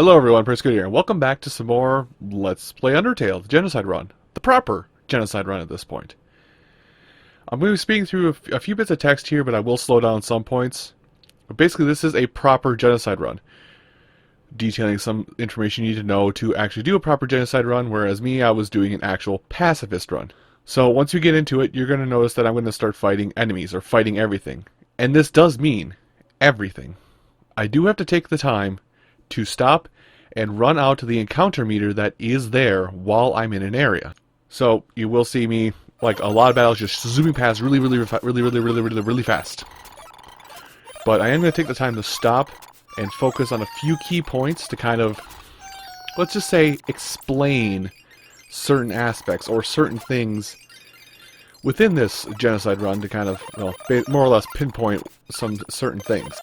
Hello everyone, Prisco here, and welcome back to some more Let's Play Undertale, the Genocide run. The proper Genocide run at this point. I'm going to be speaking through a few bits of text here, but I will slow down some points. But basically, this is a proper Genocide run, detailing some information you need to know to actually do a proper Genocide run, whereas me, I was doing an actual pacifist run. So once you get into it, you're going to notice that I'm going to start fighting enemies, or fighting everything. And this does mean everything. I do have to take the time to stop and run out to the encounter meter that is there while I'm in an area. So you will see me, like a lot of battles, just zooming past really fast. But I am going to take the time to stop and focus on a few key points to kind of, let's just say, explain certain aspects or certain things within this Genocide run to kind of, well, more or less pinpoint some certain things.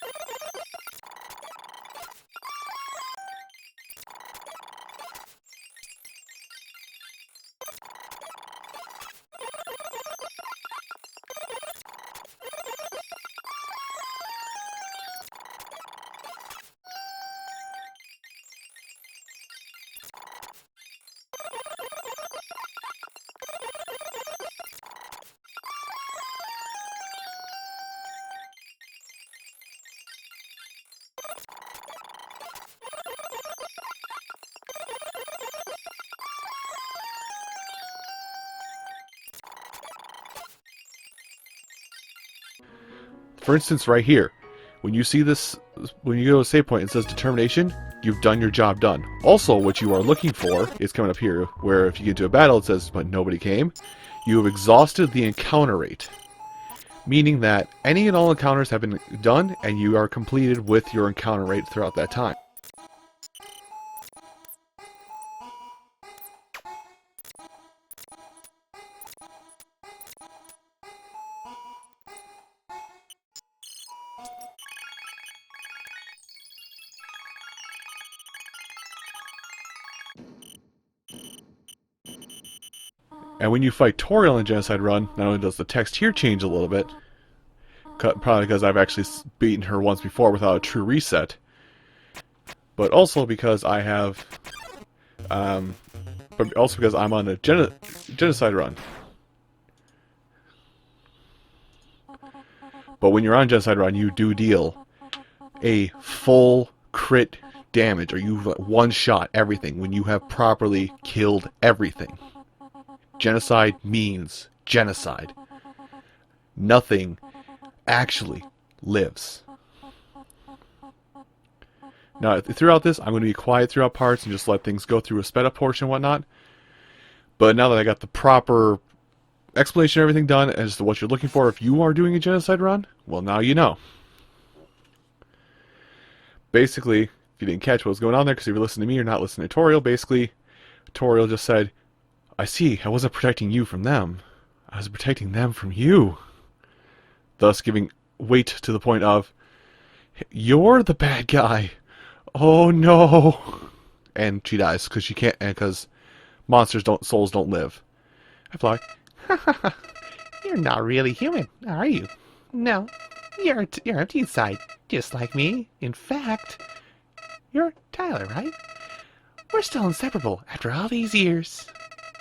For instance, right here, when you see this, when you go to a save point, it says determination, you've done your job done. Also, what you are looking for is coming up here, where if you get into a battle, it says, but nobody came. You have exhausted the encounter rate, meaning that any and all encounters have been done, and you are completed with your encounter rate throughout that time. And when you fight Toriel in Genocide Run, not only does the text here change a little bit, probably because I've actually beaten her once before without a true reset, but also because I have, but also because I'm on a Genocide Run. But when you're on Genocide Run, you do deal a full crit damage, or you one-shot everything when you have properly killed everything. Genocide means genocide. Nothing actually lives. Now, throughout this, I'm going to be quiet throughout parts and just let things go through a sped up portion and whatnot. But now that I got the proper explanation of everything done as to what you're looking for if you are doing a Genocide run, well, now you know. Basically, if you didn't catch what was going on there because you were listening to me or not listening to Toriel, basically, Toriel just said, I see, I wasn't protecting you from them. I was protecting them from you. Thus giving weight to the point of, you're the bad guy. Oh no. And she dies because she can't, because souls don't live. I fly. You're not really human, are you? No, you're empty inside, just like me. In fact, you're Tyler, right? We're still inseparable after all these years.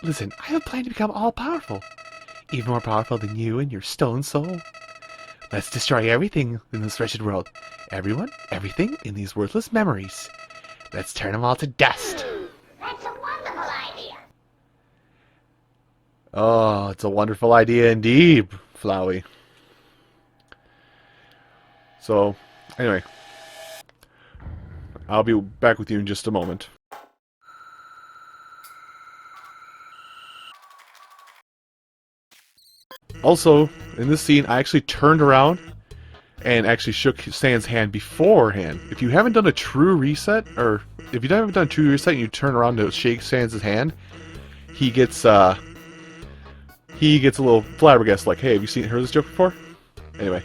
Listen, I have a plan to become all-powerful. Even more powerful than you and your stolen soul. Let's destroy everything in this wretched world. Everyone, everything in these worthless memories. Let's turn them all to dust. That's a wonderful idea. Oh, it's a wonderful idea indeed, Flowey. So, anyway. I'll be back with you in just a moment. Also, in this scene, I actually turned around and actually shook Stan's hand beforehand. If you haven't done a true reset, or if you haven't done a true reset and you turn around to shake Stan's hand, he gets a little flabbergasted, like, hey, have you heard this joke before? Anyway,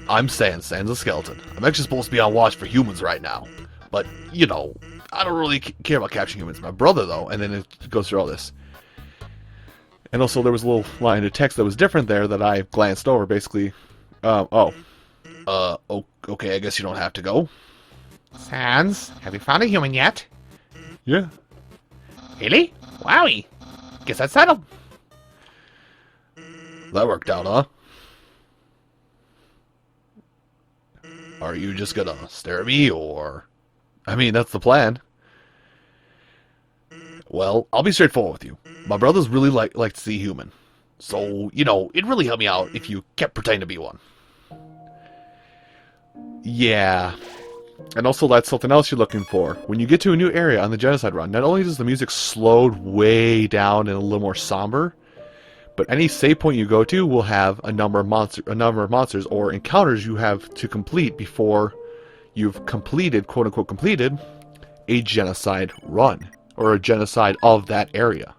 I'm Sans a skeleton. I'm actually supposed to be on watch for humans right now. But, you know, I don't really care about capturing humans. My brother, though, and then it goes through all this. And also, there was a little line of text that was different there that I glanced over, basically. Okay, I guess you don't have to go. Sans, have you found a human yet? Yeah. Really? Wowie. Guess that's settled. That worked out, huh? Are you just gonna stare at me, or... I mean, that's the plan. Well, I'll be straightforward with you. My brothers really like to see human. So, you know, it'd really help me out if you kept pretending to be one. Yeah. And also, that's something else you're looking for. When you get to a new area on the Genocide run, not only does the music slow way down and a little more somber, but any save point you go to will have a number of monsters or encounters you have to complete before you've completed, quote unquote completed, a genocide run. Or a genocide of that area.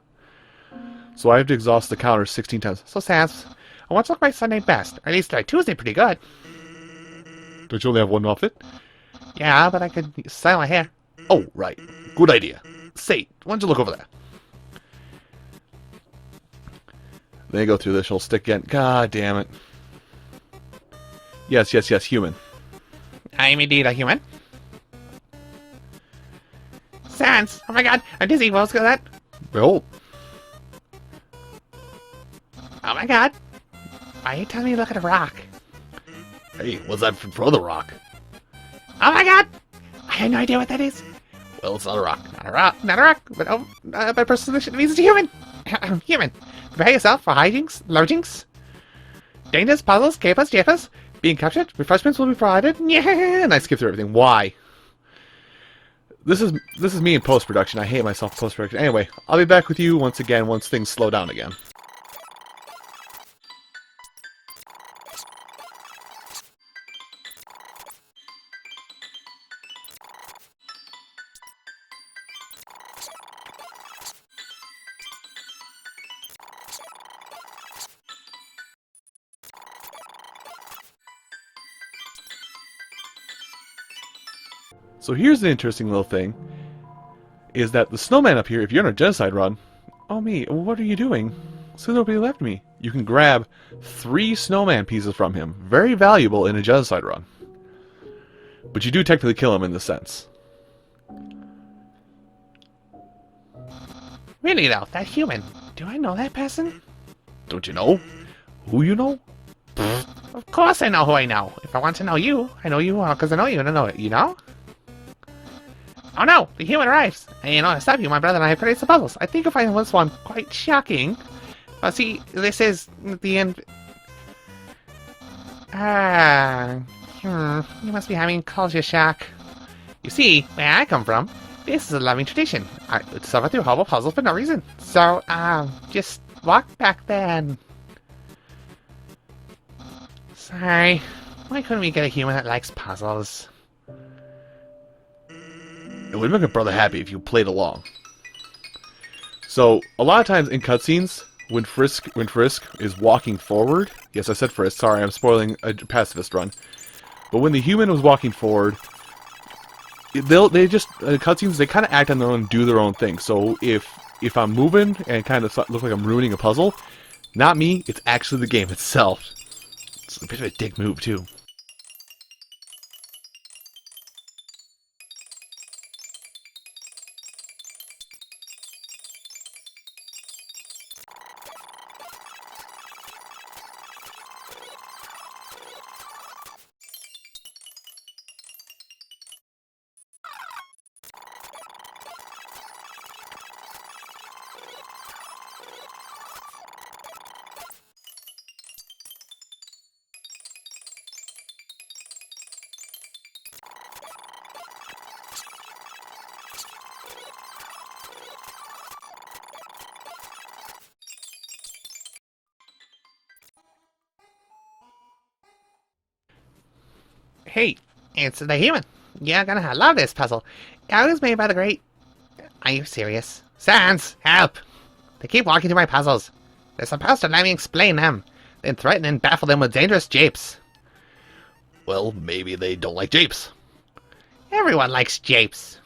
So I have to exhaust the counter 16 times. So, Sans, I want to look my Sunday best. Or at least my Tuesday pretty good. Don't you only have one outfit? Yeah, but I could style my hair. Oh, right. Good idea. Say, why don't you look over there? Then you go through this, she'll stick again. God damn it. Yes, human. I'm indeed a human. Sans, oh my god, I'm dizzy. What was that? Behold. Oh my god. Why are you telling me to look at a rock? Hey, what's that for the rock? Oh my god! I had no idea what that is. Well, it's not a rock. Not a rock, not a rock, but by person means it's a human. Human. Prepare yourself for hijinks, lodgings, dangers, puzzles, capers, japers. Being captured, refreshments will be provided. Yeah, And I skip through everything. Why? This is me in post-production. I hate myself in post-production. Anyway, I'll be back with you once things slow down again. So here's the interesting little thing, is that the snowman up here, if you're on a genocide run, oh me, what are you doing? So nobody left me. You can grab 3 snowman pieces from him. Very valuable in a genocide run. But you do technically kill him in this sense. Really though, that human. Do I know that person? Don't you know? Who you know? Of course I know who I know. If I want to know you, I know you because I know you and I know it, you know? Oh no, the human arrives. And you know, to stop you, my brother and I have created some puzzles. I think I find this one quite shocking. See, this is the end. You must be having culture shock. You see, where I come from, this is a loving tradition. I would suffer through horrible puzzles for no reason. So, just walk back then. Sorry, why couldn't we get a human that likes puzzles? It would make a brother happy if you played along. So, a lot of times in cutscenes, when Frisk is walking forward, yes, I said Frisk, sorry, I'm spoiling a pacifist run. But when the human was walking forward, they just cutscenes, they kind of act on their own, do their own thing. So if I'm moving and kind of look like I'm ruining a puzzle, not me, it's actually the game itself. It's a bit of a dick move too. Hey, it's the human. You're gonna love this puzzle. It was made by the great... Are you serious? Sans, help! They keep walking through my puzzles. They're supposed to let me explain them, then threaten and baffle them with dangerous japes. Well, maybe they don't like japes. Everyone likes japes.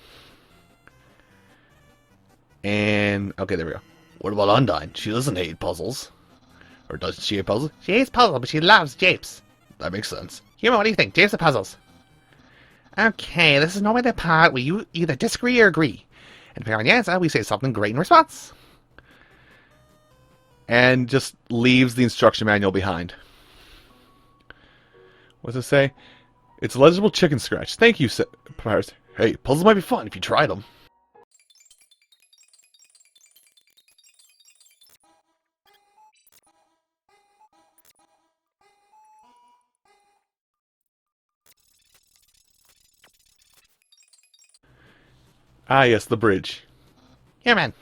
And, okay, there we go. What about Undyne? She doesn't hate puzzles. Or does she hate puzzles? She hates puzzles, but she loves japes. That makes sense. Human, what do you think? Japes or puzzles? Okay, this is normally the part where you either disagree or agree. And depending on the answer, we say something great in response. And just leaves the instruction manual behind. What does it say? It's a legible chicken scratch. Thank you, Papyrus. Hey, puzzles might be fun if you try them. Ah, yes, the bridge. Human,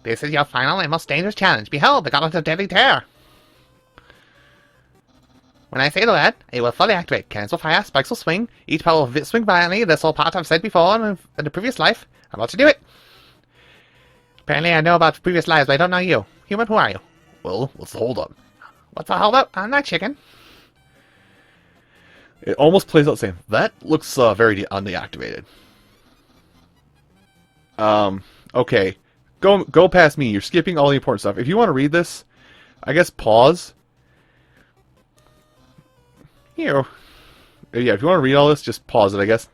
this is your final and most dangerous challenge. Behold, the Gauntlet of Deadly Terror. When I say the word, it will fully activate. Cannons will fire, spikes will swing. Each part will swing violently. This whole part I've said before in the previous life. I'm about to do it. Apparently I know about previous lives, but I don't know you. Human, who are you? Well, what's the holdup? What's the hold up? I'm not chicken. It almost plays out saying, that looks very undeactivated. Okay. Go past me. You're skipping all the important stuff. If you want to read this, I guess pause. Here. Yeah, if you want to read all this, just pause it, I guess.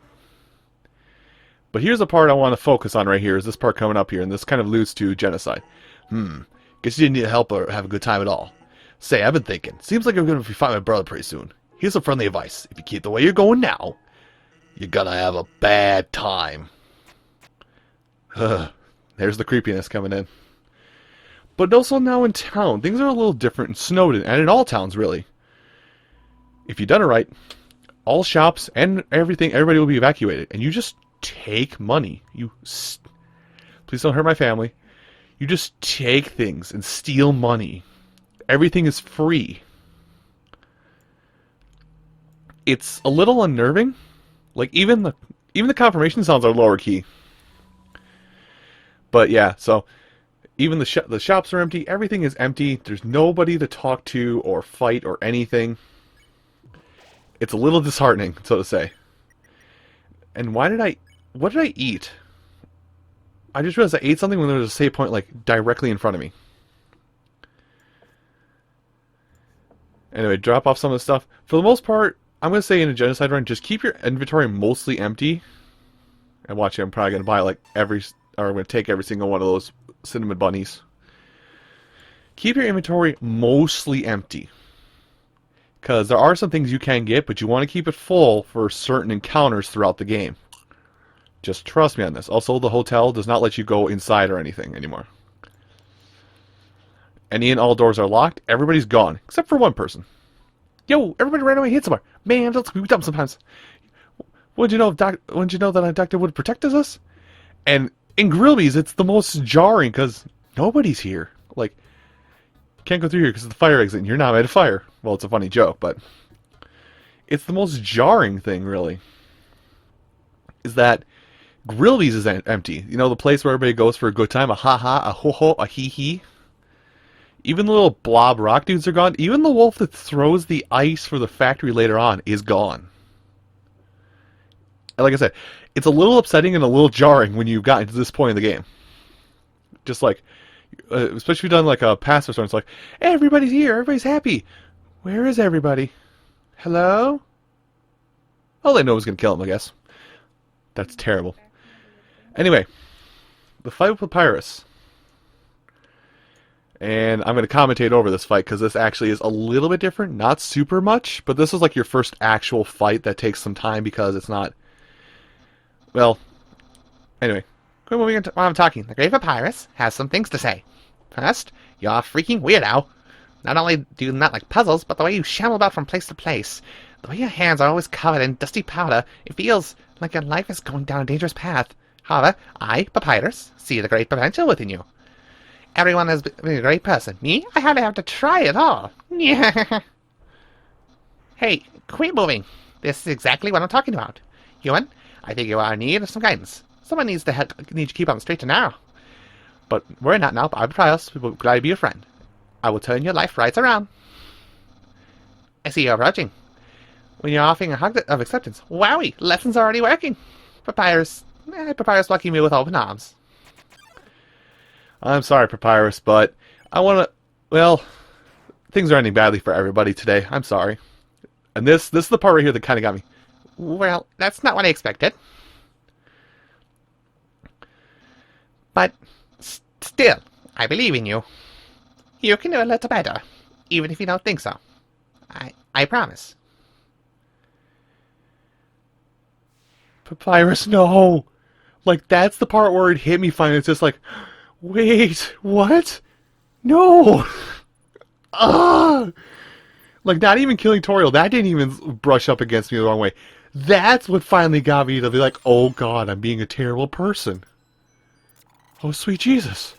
But here's the part I want to focus on right here, is this part coming up here, and this kind of alludes to genocide. Guess you didn't need help or have a good time at all. Say, I've been thinking. Seems like I'm going to find my brother pretty soon. Here's some friendly advice. If you keep the way you're going now, you're going to have a bad time. There's the creepiness coming in. But also now in town, things are a little different in Snowden, and in all towns, really. If you've done it right, all shops and everything, everybody will be evacuated, and you just take money. Please don't hurt my family. You just take things and steal money. Everything is free. It's a little unnerving. Like even the confirmation sounds are lower key. But yeah, so even the shops are empty. Everything is empty. There's nobody to talk to or fight or anything. It's a little disheartening, so to say. And what did I eat? I just realized I ate something when there was a save point like directly in front of me. Anyway, drop off some of the stuff. For the most part, I'm going to say in a genocide run, just keep your inventory mostly empty. And watch it, I'm probably going to buy like I'm going to take every single one of those cinnamon bunnies. Keep your inventory mostly empty. Because there are some things you can get, but you want to keep it full for certain encounters throughout the game. Just trust me on this. Also, the hotel does not let you go inside or anything anymore. Any and all doors are locked. Everybody's gone, except for one person. Yo, everybody ran away and hid somewhere. Man, that's we dumb sometimes. Wouldn't you know that a doctor would protect us? And in Grillby's, it's the most jarring because nobody's here. Like, can't go through here because of the fire exit and you're not made of fire. Well, it's a funny joke, but it's the most jarring thing, really. Is that Grillby's is empty. You know, the place where everybody goes for a good time, a ha-ha, a ho-ho, a hee-hee. Even the little blob rock dudes are gone. Even the wolf that throws the ice for the factory later on is gone. And like I said, it's a little upsetting and a little jarring when you've gotten to this point in the game. Just like, especially if you've done like a passive story, it's like, hey, everybody's here, everybody's happy. Where is everybody? Hello? Oh, they know who's going to kill him, I guess. That's terrible. Anyway, the fight with Papyrus. And I'm going to commentate over this fight because this actually is a little bit different. Not super much, but this is like your first actual fight that takes some time because it's not... Well, anyway. While I'm talking, the Great Papyrus has some things to say. First, you're a freaking weirdo. Not only do you not like puzzles, but the way you shamble about from place to place. The way your hands are always covered in dusty powder. It feels like your life is going down a dangerous path. However, I, Papyrus, see the great potential within you. Everyone has been a great person. Me? I hardly have to try at all. Hey, quit moving. This is exactly what I'm talking about. Human, I think you are in need of some guidance. Someone needs to keep on the straight and narrow. But worry not now, I'll try us. We will gladly be your friend. I will turn your life right around. I see you're approaching. When you're offering a hug of acceptance, wowie, lessons are already working. Papyrus welcome me with open arms. I'm sorry, Papyrus, but I want to... Well, things are ending badly for everybody today. I'm sorry. And this is the part right here that kind of got me. Well, that's not what I expected. But still, I believe in you. You can do a little better, even if you don't think so. I promise. Papyrus, no! Like, that's the part where it hit me finally. It's just like, wait, what? No! Ah! Like, not even killing Toriel, that didn't even brush up against me the wrong way. That's what finally got me to be like, oh god, I'm being a terrible person. Oh, sweet Jesus.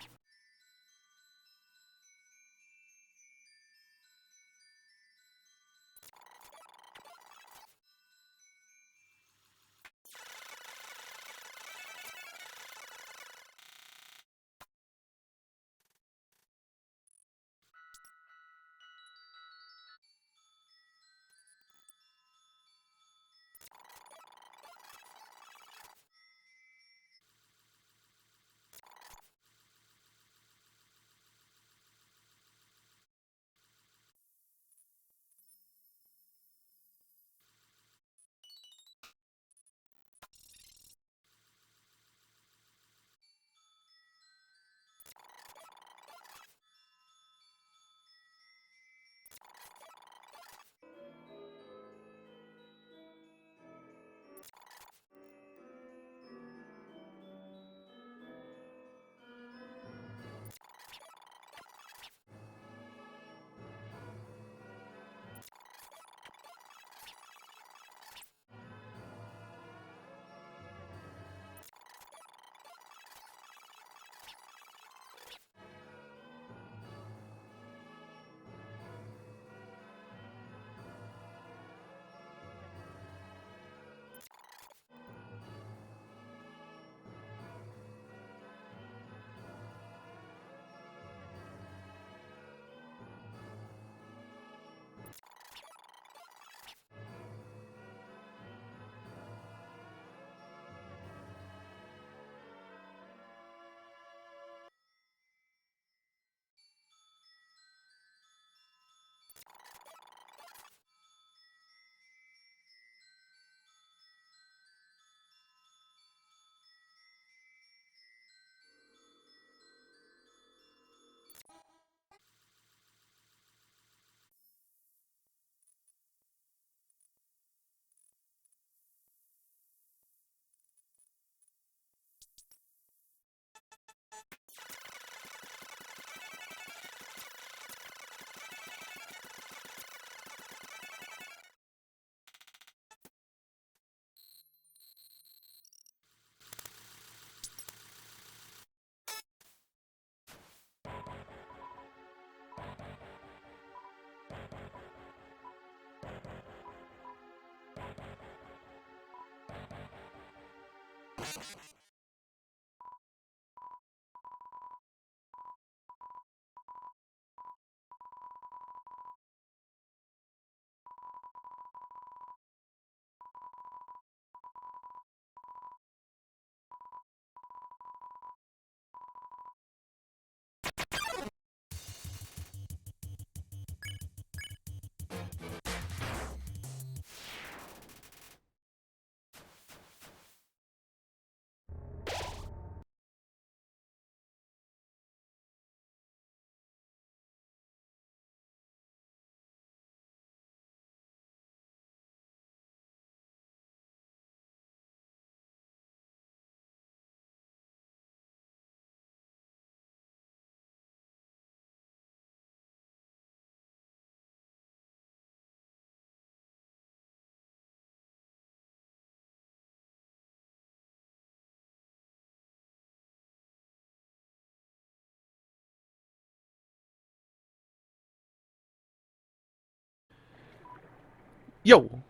Yo!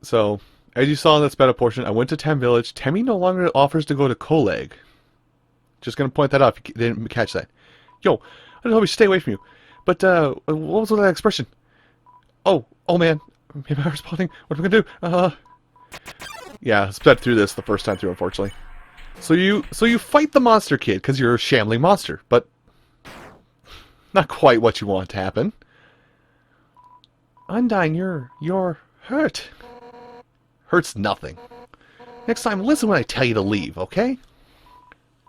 So, as you saw in that sped up portion, I went to Tem Village. Temmie no longer offers to go to Koleg. Just gonna point that out if you didn't catch that. Yo, I don't know if we should stay away from you. But, what was that expression? Oh man. Maybe I'm responding. What am I gonna do? Yeah, sped through this the first time through, unfortunately. So you fight the monster kid, because you're a shambling monster, but not quite what you want to happen. Undyne, you're Hurt? Hurts nothing. Next time, listen when I tell you to leave, okay?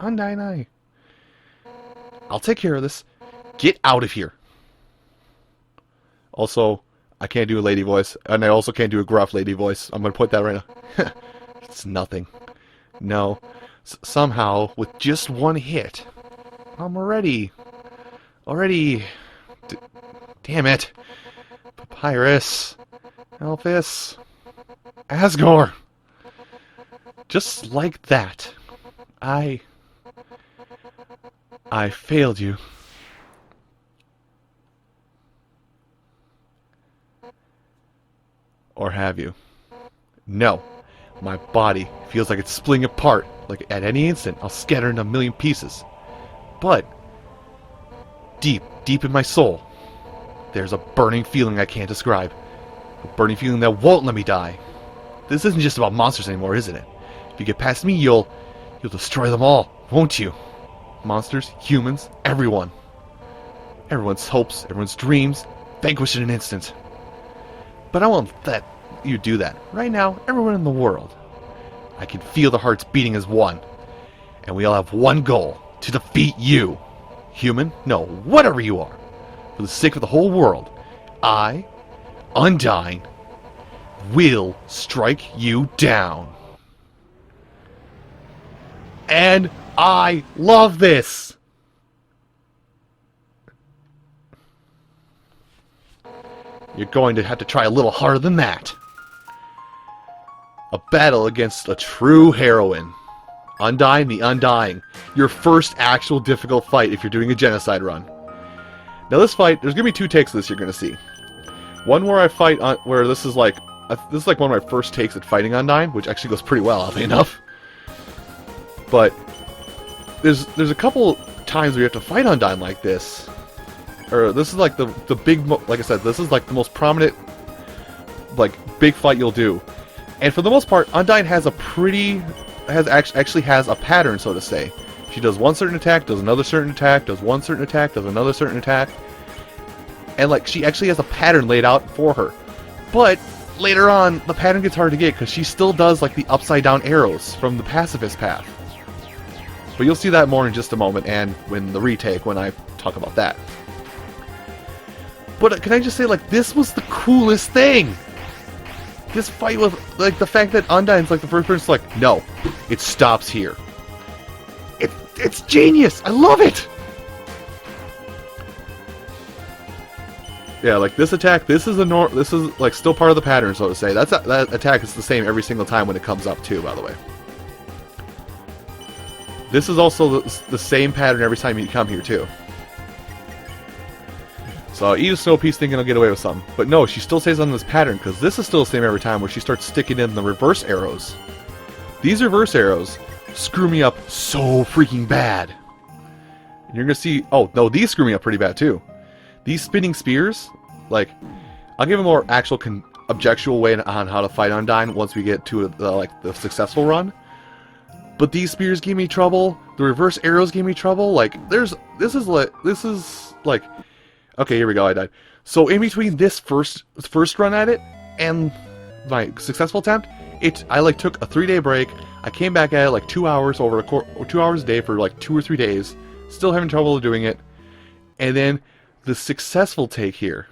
Undyne Eye. I'll take care of this. Get out of here. Also, I can't do a lady voice, and I also can't do a gruff lady voice. I'm going to put that right now. It's nothing. No. Somehow, with just one hit, I'm already... Damn it. Papyrus. Elvis. Asgore. Just like that. I failed you. Or have you? No. My body feels like it's splitting apart. Like at any instant, I'll scatter into a million pieces. But, deep in my soul, there's a burning feeling I can't describe. A burning feeling that won't let me die. This isn't just about monsters anymore, isn't it? If you get past me, you'll destroy them all, won't you? Monsters, humans, everyone. Everyone's hopes, everyone's dreams, vanquished in an instant. But I won't let you do that. Right now, everyone in the world, I can feel the hearts beating as one. And we all have one goal, to defeat you. Human? No, whatever you are. For the sake of the whole world, I, Undyne, will strike you down. And I love this! You're going to have to try a little harder than that. A battle against a true heroine. Undyne the Undying. Your first actual difficult fight if you're doing a genocide run. Now this fight, there's going to be two takes of this you're going to see. One where I fight on, where this is like one of my first takes at fighting Undyne, which actually goes pretty well, oddly enough. But there's a couple times where you have to fight Undyne like this. Or this is like the big, like I said, this is like the most prominent, like, big fight you'll do. And for the most part, Undyne has a actually has a pattern, so to say. She does one certain attack, does another certain attack, does one certain attack, does another certain attack. And like, she actually has a pattern laid out for her. But later on, the pattern gets hard to get because she still does like the upside down arrows from the pacifist path. But you'll see that more in just a moment, and when the retake, when I talk about that. But can I just say, like, this was the coolest thing! This fight was, like, the fact that Undyne's, like, the first person's like, no, it stops here. It's genius! I love it! Yeah, like, this attack, this is like, still part of the pattern, so to say. That attack is the same every single time when it comes up, too, by the way. This is also the same pattern every time you come here, too. So I'll eat a snow piece thinking I'll get away with something. But no, she still stays on this pattern, because this is still the same every time where she starts sticking in the reverse arrows. These reverse arrows screw me up so freaking bad. And you're going to see... Oh, no, these screw me up pretty bad, too. These spinning spears, like... I'll give a more actual objectual way on how to fight Undyne once we get to the successful run. But these spears give me trouble. The reverse arrows give me trouble. Like, this is like... Okay, here we go, I died. So in between this first run at it and my successful attempt, I like took a 3-day break. I came back at it like 2 hours or 2 hours a day for like 2 or 3 days. Still having trouble doing it. And then the successful take here,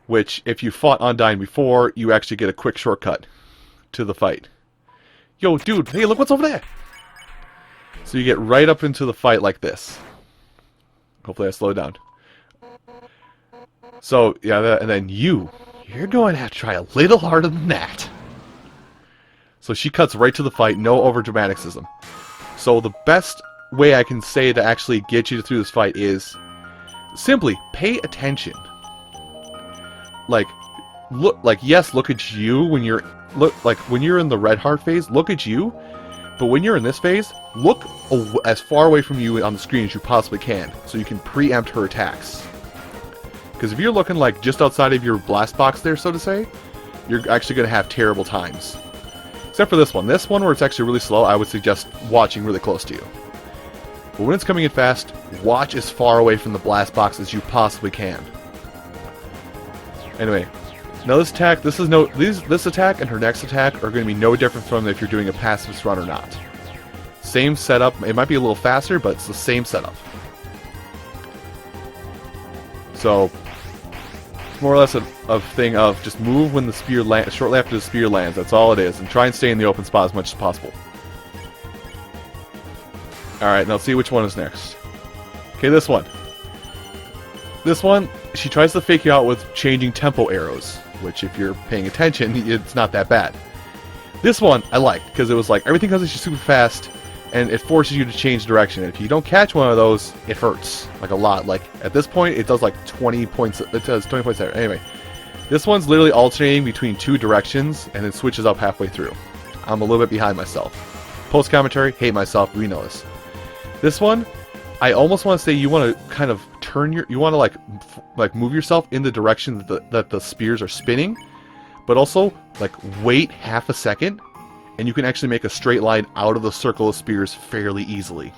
which if you fought Undyne before, you actually get a quick shortcut to the fight. Yo, dude, hey, look what's over there! So you get right up into the fight like this. Hopefully I slow down. So, yeah, and then you're going to have to try a little harder than that. So she cuts right to the fight, no overdramaticism. So the best way I can say to actually get you through this fight is simply pay attention. Like, look at you when you're when you're in the red heart phase, look at you. But when you're in this phase, look as far away from you on the screen as you possibly can, so you can preempt her attacks. Because if you're looking like just outside of your blast box there, so to say, you're actually going to have terrible times. Except for this one. This one where it's actually really slow, I would suggest watching really close to you. But when it's coming in fast, watch as far away from the blast box as you possibly can. Anyway, Now this attack, this attack and her next attack are going to be no different from if you're doing a passive run or not. Same setup. It might be a little faster, but it's the same setup. So, it's more or less a thing of just move when the spear lands, shortly after the spear lands. That's all it is, and try and stay in the open spot as much as possible. All right, now let's see which one is next. Okay, this one. This one, she tries to fake you out with changing tempo arrows, which, if you're paying attention, it's not that bad. This one I liked because it was like everything comes at you super fast, and it forces you to change direction. If you don't catch one of those, it hurts like a lot. Like at this point, it does like 20 points. It does 20 points there. Anyway, this one's literally alternating between two directions, and it switches up halfway through. I'm a little bit behind myself. Post commentary, hate myself. We know this. This one, I almost want to say you want to kind of turn you want to like move yourself in the direction that the spears are spinning, but also like wait half a second, and you can actually make a straight line out of the circle of spears fairly easily.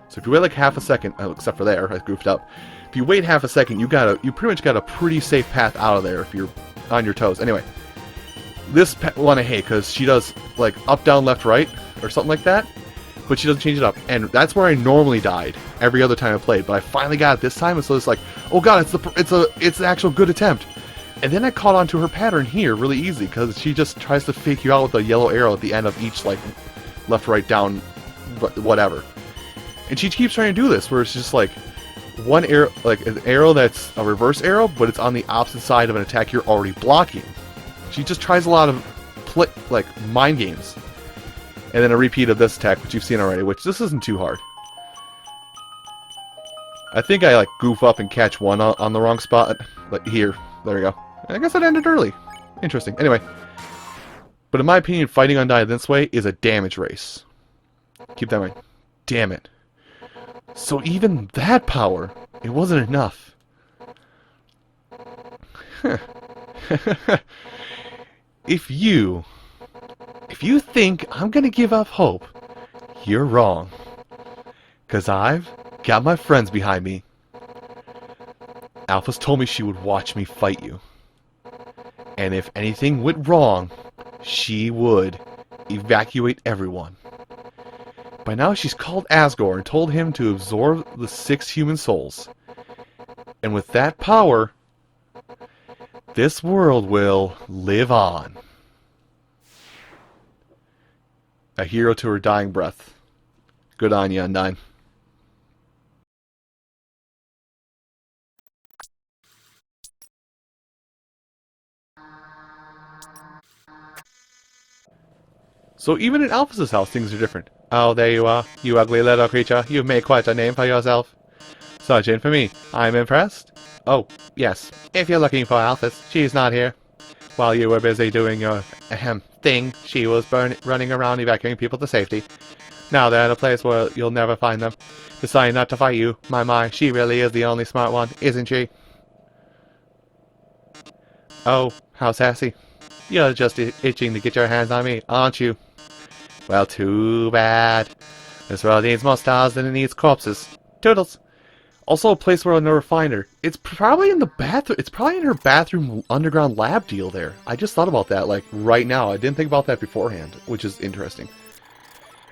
So if you wait like half a second, except for there, I goofed up. If you wait half a second, you pretty much got a pretty safe path out of there if you're on your toes. Anyway, this one I hate because she does like up, down, left, right, or something like that. But she doesn't change it up, and that's where I normally died every other time I played. But I finally got it this time, and so it's like, oh god, it's an actual good attempt. And then I caught on to her pattern here really easy because she just tries to fake you out with a yellow arrow at the end of each like left, right, down, whatever. And she keeps trying to do this where it's just like one arrow, like an arrow that's a reverse arrow, but it's on the opposite side of an attack you're already blocking. She just tries a lot of like mind games. And then a repeat of this attack, which you've seen already, which this isn't too hard. I think I like goof up and catch one on the wrong spot. Like here. There we go. I guess it ended early. Interesting. Anyway. But in my opinion, fighting Undyne this way is a damage race. Keep that in mind. Damn it. So even that power, it wasn't enough. If you think I'm gonna give up hope, you're wrong. 'Cause I've got my friends behind me. Alphys told me she would watch me fight you. And if anything went wrong, she would evacuate everyone. By now she's called Asgore and told him to absorb the 6 human souls. And with that power, this world will live on. A hero to her dying breath. Good on you, Undyne. So even in Alphys' house, things are different. Oh, there you are, you ugly little creature. You've made quite a name for yourself. Such in for me. I'm impressed. Oh, yes. If you're looking for Alphys, she's not here. While you were busy doing your thing, she was running around evacuating people to safety. Now they're in a place where you'll never find them. Deciding not to fight you. My, she really is the only smart one, isn't she? Oh, how sassy. You're just itching to get your hands on me, aren't you? Well, too bad. This world needs more stars than it needs corpses. Toodles. Also a place where I'll never find her. It's probably in the bathroom. It's probably in her bathroom underground lab deal there. I just thought about that, like, right now. I didn't think about that beforehand, which is interesting.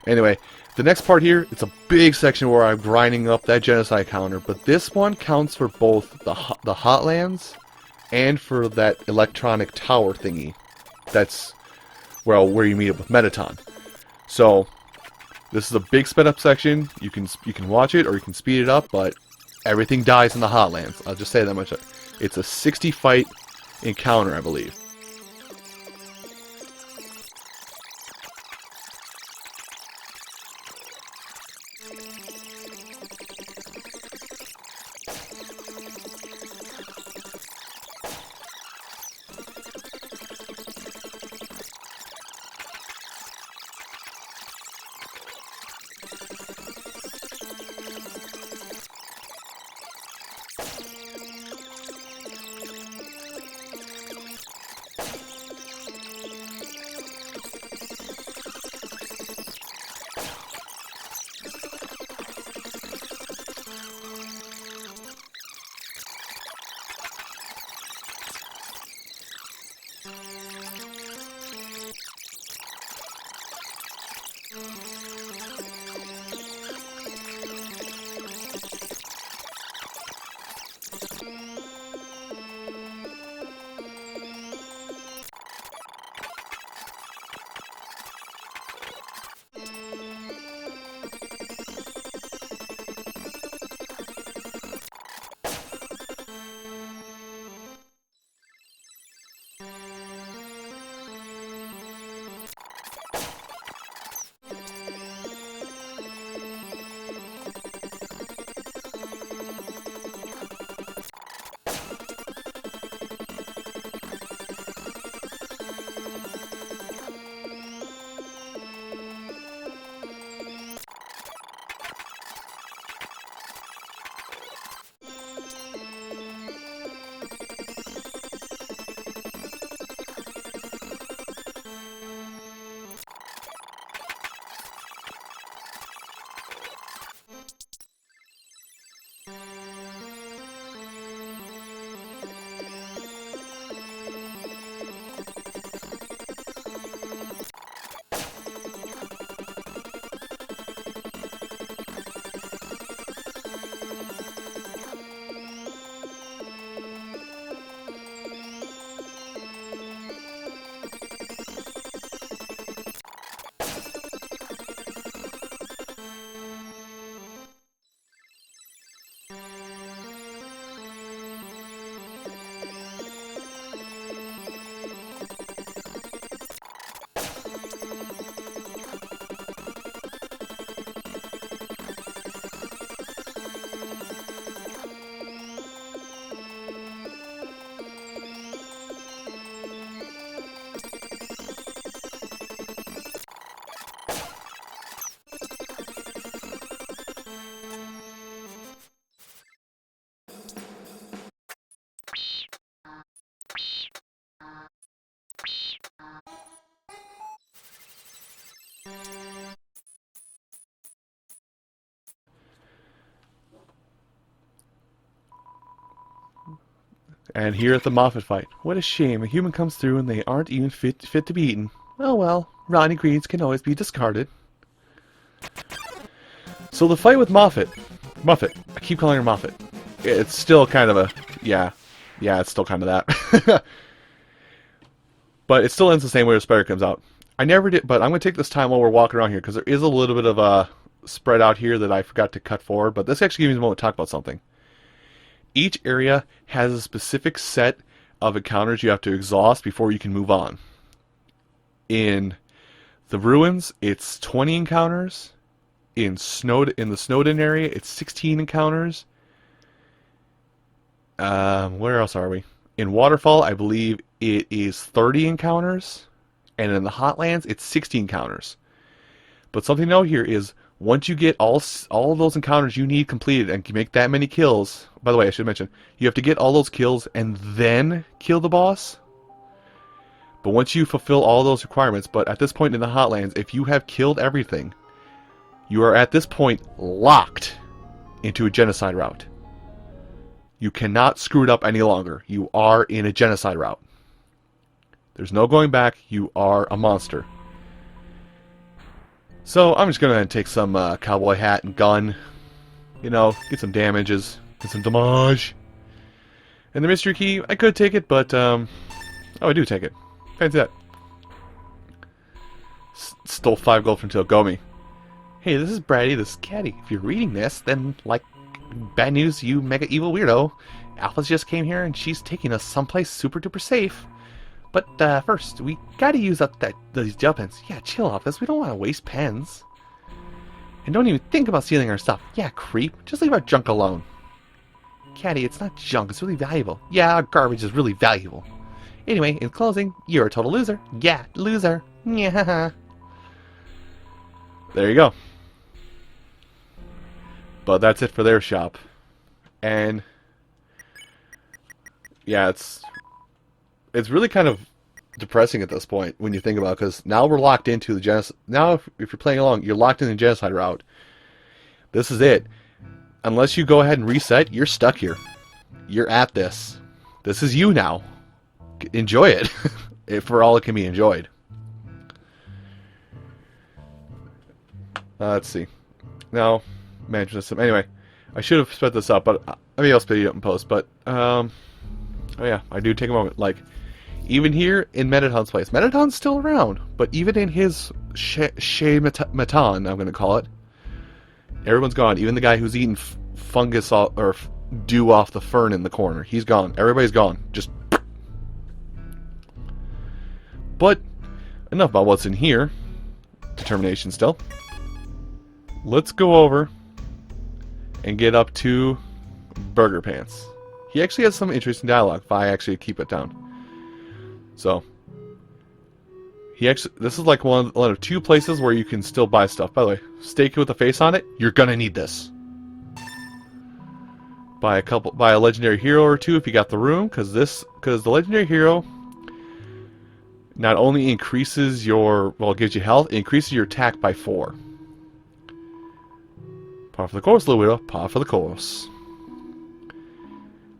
Anyway, the next part here, it's a big section where I'm grinding up that genocide counter, but this one counts for both the Hotlands and for that electronic tower thingy. That's, well, where you meet up with Metaton. So, this is a big sped up section. You can watch it or you can speed it up, but everything dies in the Hotlands. I'll just say that much. It's a 60 fight encounter, I believe. And here at the Moffat fight. What a shame. A human comes through and they aren't even fit to be eaten. Oh well, Ronnie Greens can always be discarded. So the fight with Moffat. Muffet. I keep calling her Moffat. It's still kind of a... Yeah, it's still kind of that. But it still ends the same way the spider comes out. I never did, but I'm going to take this time while we're walking around here, because there is a little bit of a spread out here that I forgot to cut forward, but this actually gives me a moment to talk about something. Each area has a specific set of encounters you have to exhaust before you can move on. In the ruins, it's 20 encounters. In the Snowden area, it's 16 encounters. Where else are we? In Waterfall, I believe it is 30 encounters. And in the Hotlands, it's 60 encounters. But something to note here is, once you get all of those encounters you need completed and make that many kills... By the way, I should mention, you have to get all those kills and then kill the boss. But once you fulfill all those requirements, but at this point in the Hotlands, if you have killed everything, you are at this point locked into a genocide route. You cannot screw it up any longer. You are in a genocide route. There's no going back. You are a monster. So I'm just going to take some cowboy hat and gun. You know, get some damages. Get some damage. And the mystery key, I could take it, but... oh, I do take it. Fancy that. Stole 5 gold from Tilgomi. Hey, this is Brady, this is Caddy. If you're reading this, then, like, bad news, you mega evil weirdo. Alpha's just came here and she's taking us someplace super duper safe. But first, we gotta use up those gel pens. Yeah, chill off this. We don't want to waste pens. And don't even think about stealing our stuff. Yeah, creep. Just leave our junk alone. Caddy, it's not junk. It's really valuable. Yeah, our garbage is really valuable. Anyway, in closing, you're a total loser. Yeah, loser. Yeah. There you go. But that's it for their shop. And yeah, it's really kind of depressing at this point when you think about it, because now we're locked into the genocide. Now, if you're playing along, you're locked in the genocide route. This is it. Unless you go ahead and reset, you're stuck here. You're at this. This is you now. Enjoy it, for all it can be enjoyed. Let's see. Now, management system. Anyway, I should have sped this up, but maybe I'll speed it up in post. But oh yeah, I do take a moment. Like, even here in Mettaton's place, Mettaton's still around, but even in his Meton, I'm going to call it, everyone's gone. Even the guy who's eating fungus or dew off the fern in the corner, he's gone. Everybody's gone. Just. But enough about what's in here. Determination still. Let's go over and get up to Burger Pants. He actually has some interesting dialogue if I actually keep it down. So, this is like one of two places where you can still buy stuff. By the way, steak with a face on it, you're gonna need this. Buy a legendary hero or two if you got the room, because the legendary hero not only increases it gives you health, it increases your attack by 4. Par for the course, little widow. Par for the course.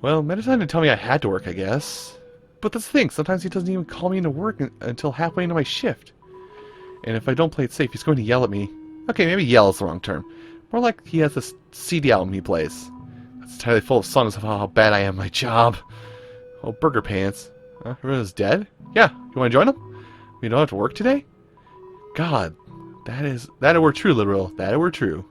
Well, Mettaton didn't tell me I had to work, I guess. But that's the thing, sometimes he doesn't even call me into work until halfway into my shift. And if I don't play it safe, he's going to yell at me. Okay, maybe yell is the wrong term. More like he has this CD album he plays. It's entirely full of songs of how bad I am at my job. Oh, Burger Pants. Everyone's dead? Yeah, you want to join him? We don't have to work today? God, that were true, Literal. That were true.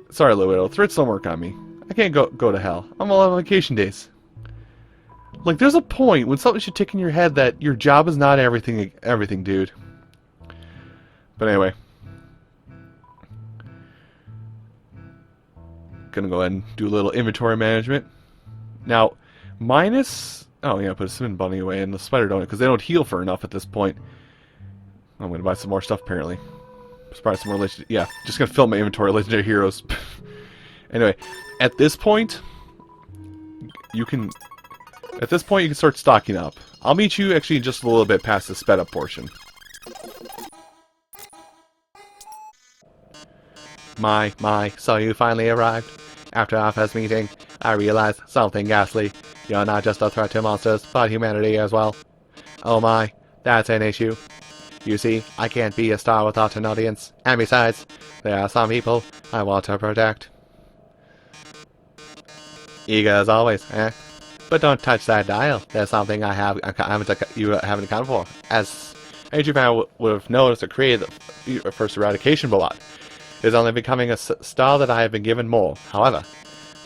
Sorry, Little Threats don't work on me. I can't go to hell. I'm all on vacation days. Like, there's a point when something should tick in your head that your job is not everything, dude. But anyway. Gonna go ahead and do a little inventory management. Now, minus... Oh, yeah, put a cinnamon bunny away and the spider donut, because they don't heal for enough at this point. I'm gonna buy some more stuff, apparently. Probably some more yeah, just gonna fill my inventory of legendary heroes. Anyway, at this point, you can start stocking up. I'll meet you actually just a little bit past the sped up portion. So you finally arrived. After our first meeting, I realized something ghastly. You're not just a threat to monsters, but humanity as well. Oh my, that's an issue. You see, I can't be a star without an audience. And besides, there are some people I want to protect. Eager as always, eh? But don't touch that dial. There's something you haven't accounted for. As Adrian would have noticed or created the first eradication bot. It is only becoming a star that I have been given more. However,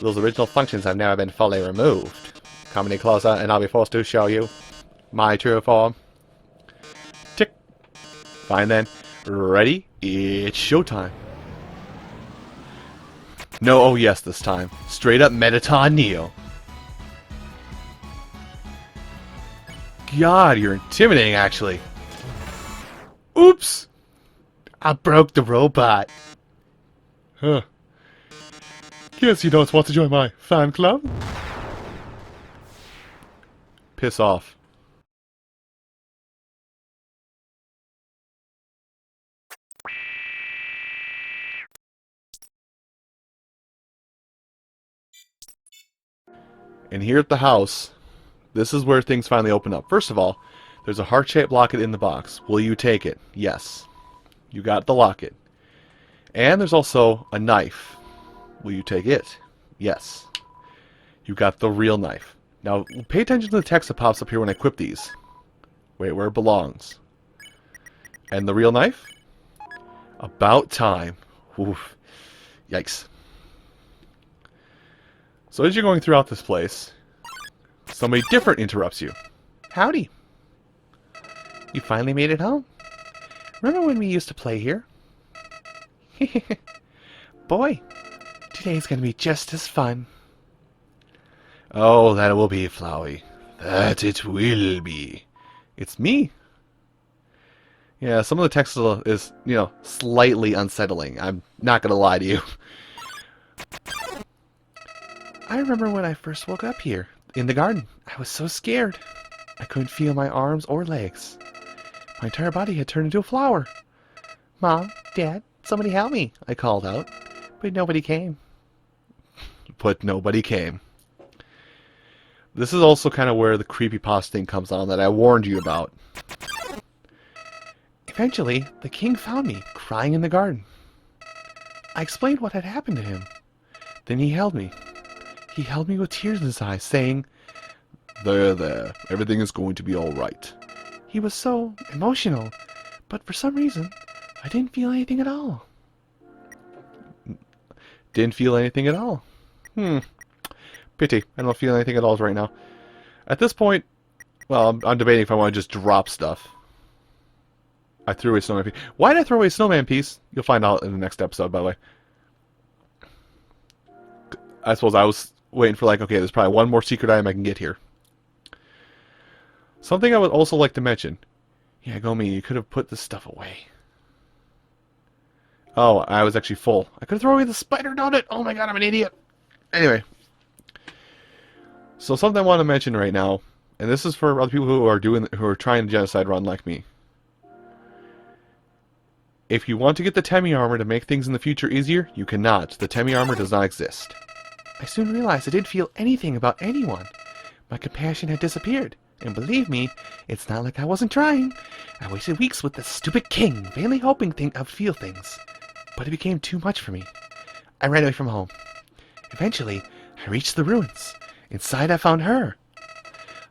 those original functions have never been fully removed. Come any closer and I'll be forced to show you my true form. Tick. Fine then. Ready? It's showtime. No, oh yes, this time. Straight up Mettaton Neo. God, you're intimidating, actually. Oops! I broke the robot. Huh. Guess you don't want to join my fan club? Piss off. And here at the house, this is where things finally open up. First of all, there's a heart-shaped locket in the box. Will you take it? Yes. You got the locket. And there's also a knife. Will you take it? Yes. You got the real knife. Now, pay attention to the text that pops up here when I equip these. Wait, where it belongs. And the real knife? About time. Oof. Yikes. So as you're going throughout this place, somebody different interrupts you. Howdy. You finally made it home? Remember when we used to play here? Boy, today's gonna be just as fun. Oh, that will be, Flowey. That it will be. It's me. Yeah, some of the text is, slightly unsettling. I'm not gonna lie to you. I remember when I first woke up here, in the garden. I was so scared. I couldn't feel my arms or legs. My entire body had turned into a flower. Mom, Dad, somebody help me, I called out. But nobody came. This is also kind of where the creepypasta thing comes on that I warned you about. If Eventually, the king found me, crying in the garden. I explained what had happened to him. Then he held me. He held me with tears in his eyes, saying, There. Everything is going to be all right. he was so emotional, but for some reason, I didn't feel anything at all. Didn't feel anything at all. Pity. I don't feel anything at all right now. At this point, well, I'm debating if I want to just drop stuff. I threw away snowman piece. Why did I throw away snowman piece? You'll find out in the next episode, by the way. I suppose I was waiting for like, okay, there's probably one more secret item I can get here. Something I would also like to mention. Yeah, go me, you could have put this stuff away. Oh, I was actually full. I could throw away the spider donut. Oh my god, I'm an idiot. Anyway. So something I want to mention right now, and this is for other people who are trying to genocide run like me. If you want to get the Temi armor to make things in the future easier, you cannot. The Temi armor does not exist. I soon realized I didn't feel anything about anyone. My compassion had disappeared. And believe me, it's not like I wasn't trying. I wasted weeks with this stupid king, vainly hoping I would feel things. But it became too much for me. I ran away from home. Eventually, I reached the ruins. Inside, I found her.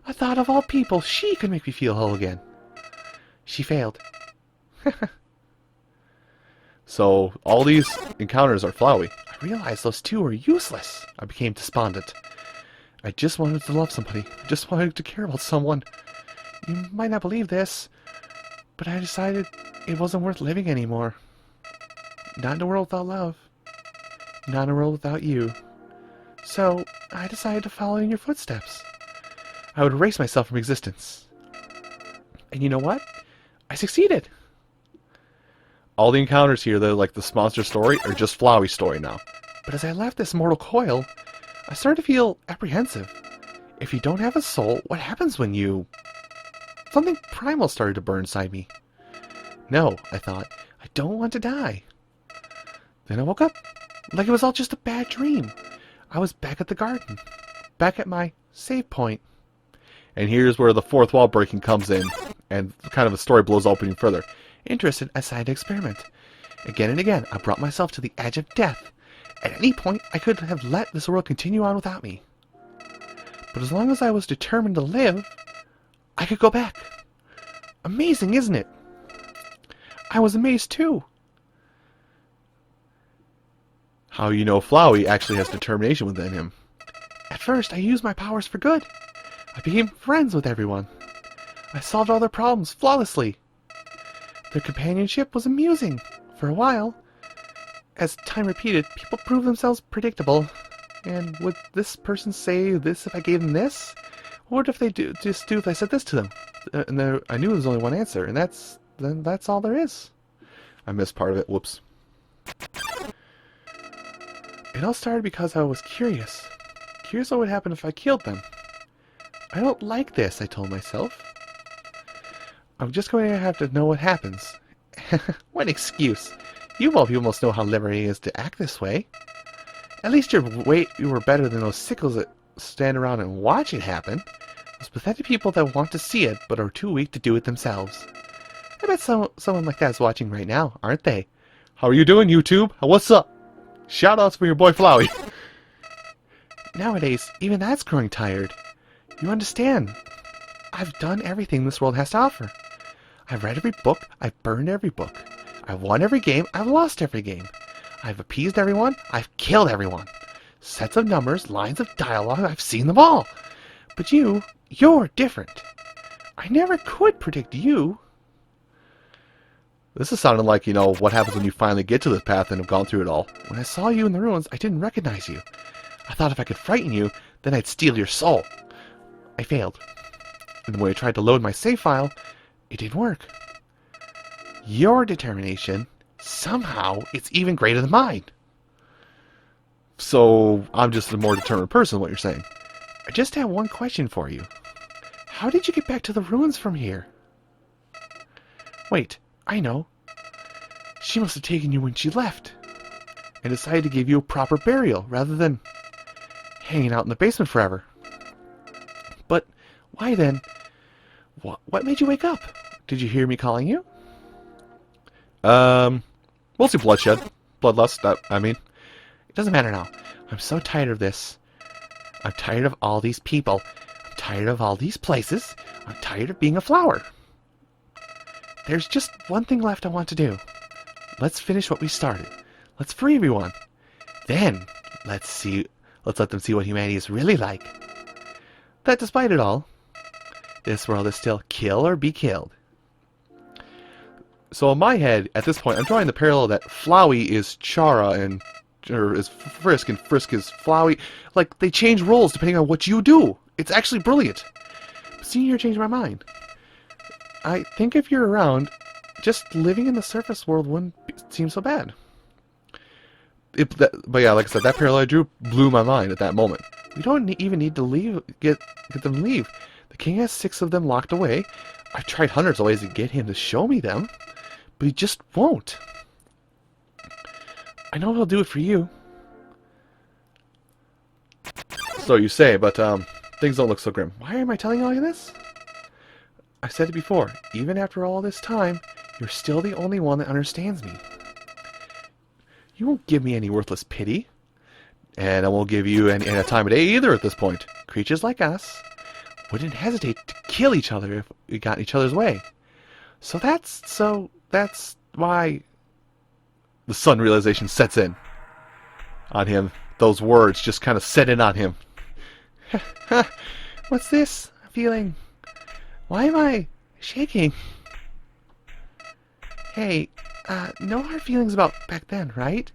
I thought of all people, she could make me feel whole again. She failed. So, all these encounters are Flowey. I realized those two were useless. I became despondent. I just wanted to love somebody. I just wanted to care about someone. You might not believe this, but I decided it wasn't worth living anymore. Not in a world without love. Not in a world without you. So, I decided to follow in your footsteps. I would erase myself from existence. And you know what? I succeeded. All the encounters here, though, like the monster story, are just Flowey's story now. But as I left this mortal coil, I started to feel apprehensive. If you don't have a soul, what happens when you... Something primal started to burn inside me. No, I thought, I don't want to die. Then I woke up, like it was all just a bad dream. I was back at the garden, back at my save point. And here's where the fourth wall breaking comes in, and kind of the story blows open even further. Interested, I decided to experiment. Again and again, I brought myself to the edge of death. At any point, I could have let this world continue on without me. But as long as I was determined to live, I could go back. Amazing, isn't it? I was amazed too. How you know Flowey actually has determination within him. At first, I used my powers for good. I became friends with everyone. I solved all their problems flawlessly. Their companionship was amusing for a while. As time repeated, people proved themselves predictable. And would this person say this if I gave them this? What if they just do if I said this to them? And I knew there was only one answer, and that's all there is. I missed part of it. Whoops. It all started because I was curious. Curious what would happen if I killed them. I don't like this, I told myself. I'm just going to have to know what happens. What an excuse. You all people must know how liberating it is to act this way. At least you were better than those sickos that stand around and watch it happen. Those pathetic people that want to see it but are too weak to do it themselves. I bet someone like that is watching right now, aren't they? How are you doing, YouTube? What's up? Shoutouts for your boy Flowey. Nowadays, even that's growing tired. You understand. I've done everything this world has to offer. I've read every book, I've burned every book. I've won every game, I've lost every game. I've appeased everyone, I've killed everyone. Sets of numbers, lines of dialogue, I've seen them all. But you're different. I never could predict you. This is sounding like, what happens when you finally get to this path and have gone through it all. When I saw you in the ruins, I didn't recognize you. I thought if I could frighten you, then I'd steal your soul. I failed. And when I tried to load my save file, it didn't work. Your determination, somehow, it's even greater than mine. So, I'm just a more determined person, what you're saying. I just have one question for you. How did you get back to the ruins from here? Wait, I know. She must have taken you when she left, and decided to give you a proper burial, rather than hanging out in the basement forever. But why then? What made you wake up? Did you hear me calling you? Mostly bloodshed. Bloodlust, I mean. It doesn't matter now. I'm so tired of this. I'm tired of all these people. I'm tired of all these places. I'm tired of being a flower. There's just one thing left I want to do. Let's finish what we started. Let's free everyone. Then, let's let them see what humanity is really like. That despite it all, this world is still kill or be killed. So in my head, at this point, I'm drawing the parallel that Flowey is Chara or is Frisk and Frisk is Flowey. Like, they change roles depending on what you do. It's actually brilliant. Seeing here changed my mind. I think if you're around, just living in the surface world wouldn't seem so bad. But yeah, like I said, that parallel I drew blew my mind at that moment. We don't even need to leave. Get them to leave. The king has 6 of them locked away. I've tried hundreds of ways to get him to show me them, but he just won't. I know he'll do it for you. So you say, but things don't look so grim. Why am I telling you all of this? I said it before. Even after all this time, you're still the only one that understands me. You won't give me any worthless pity. And I won't give you any time of day either at this point. Creatures like us wouldn't hesitate to kill each other if we got in each other's way. So that's why The sun realization sets in on him. Those words just kind of set in on him. What's this feeling? Why am I shaking? Hey, no hard feelings about back then, right?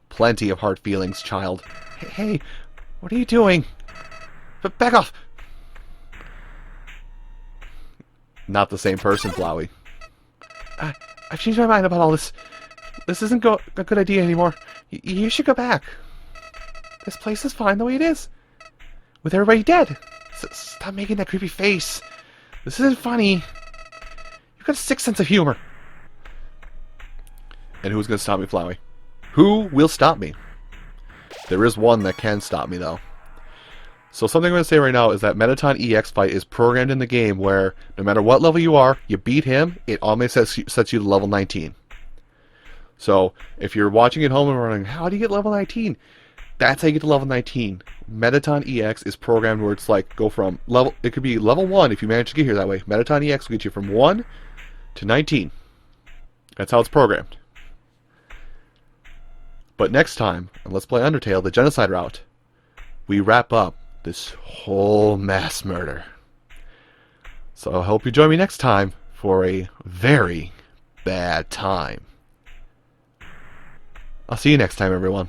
Plenty of hard feelings, child. Hey, what are you doing? Back off! Not the same person, Flowey. I've changed my mind about all this. This isn't a good idea anymore. You should go back. This place is fine the way it is. With everybody dead. Stop making that creepy face. This isn't funny. You've got a sick sense of humor. And who's going to stop me, Flowey? Who will stop me? There is one that can stop me, though. So something I'm going to say right now is that Mettaton EX fight is programmed in the game where no matter what level you are, you beat him, it automatically sets you to level 19. So if you're watching at home and wondering, how do you get level 19? That's how you get to level 19. Mettaton EX is programmed where it's like, go from level, it could be level 1 if you manage to get here that way. Mettaton EX will get you from 1 to 19. That's how it's programmed. But next time, on Let's Play Undertale, the Genocide route, we wrap up this whole mass murder. So I hope you join me next time for a very bad time. I'll see you next time, everyone.